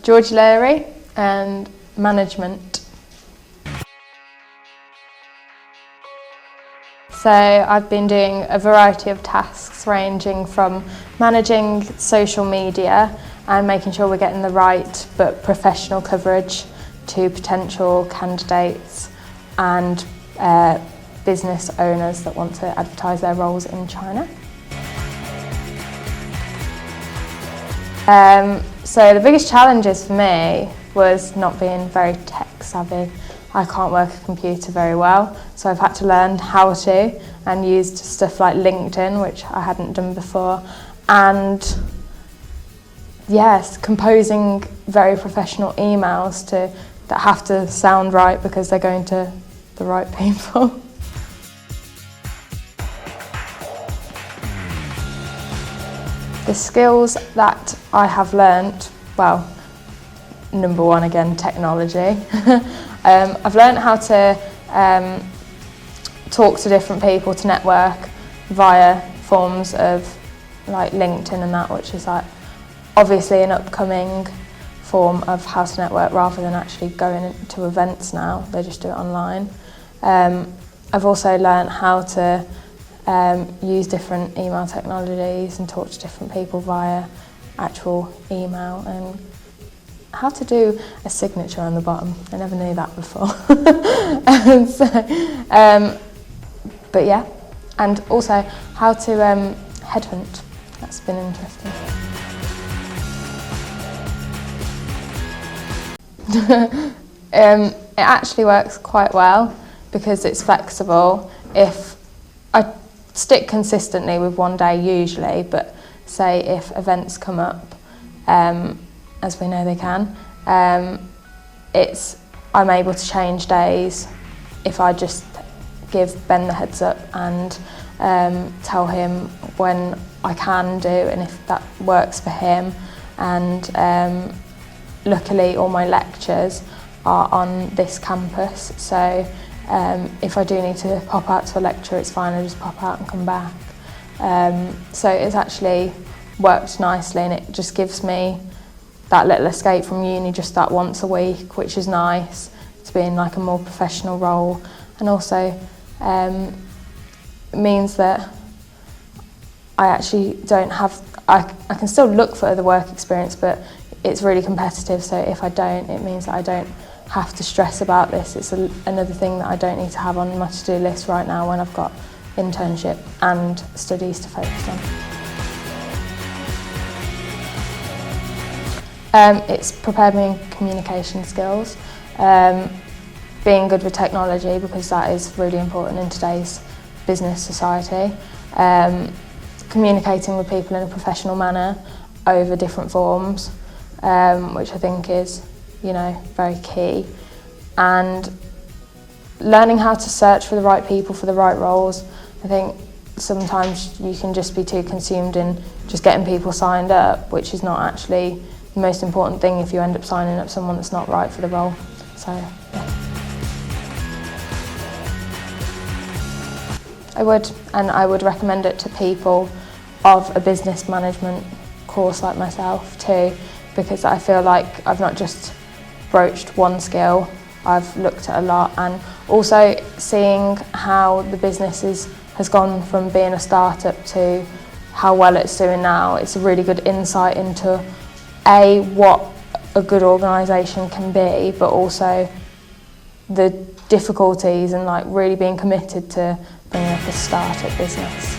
Georgina Lury and management. So I've been doing a variety of tasks ranging from managing social media and making sure we're getting the right but professional coverage to potential candidates and business owners that want to advertise their roles in China. So the biggest challenges for me was not being very tech savvy. I can't work a computer very well, so I've had to learn how to and used stuff like LinkedIn, which I hadn't done before, and yes, composing very professional emails that have to sound right because they're going to the right people. The skills that I have learnt, well, number one again, technology. I've learnt how to talk to different people, to network via forms of like LinkedIn and that, which is like obviously an upcoming form of how to network rather than actually going to events now. They just do it online. I've also learnt how to use different email technologies and talk to different people via actual email, and how to do a signature on the bottom. I never knew that before. But yeah, and also how to headhunt. That's been interesting. It actually works quite well because it's flexible. If I stick consistently with one day usually, but say if events come up, as we know they can, I'm able to change days if I just give Ben the heads up and tell him when I can do and if that works for him. And luckily all my lectures are on this campus, so if I do need to pop out to a lecture, it's fine, I just pop out and come back. So it's actually worked nicely, and it just gives me that little escape from uni just that once a week, which is nice to be in like a more professional role, and also it means that I actually don't have, I can still look for other work experience, but it's really competitive, so if I don't, it means that I don't have to stress about this. It's another thing that I don't need to have on my to-do list right now when I've got internship and studies to focus on. It's prepared me in communication skills, being good with technology because that is really important in today's business society, communicating with people in a professional manner over different forms, which I think is, you know, very key, and learning how to search for the right people for the right roles. I think sometimes you can just be too consumed in just getting people signed up, which is not actually the most important thing if you end up signing up someone that's not right for the role. So yeah. I would recommend it to people of a business management course like myself too, because I feel like I've not just broached one skill, I've looked at a lot, and also seeing how the business has gone from being a startup to how well it's doing now. It's a really good insight into what a good organisation can be, but also the difficulties and like really being committed to being like a startup business.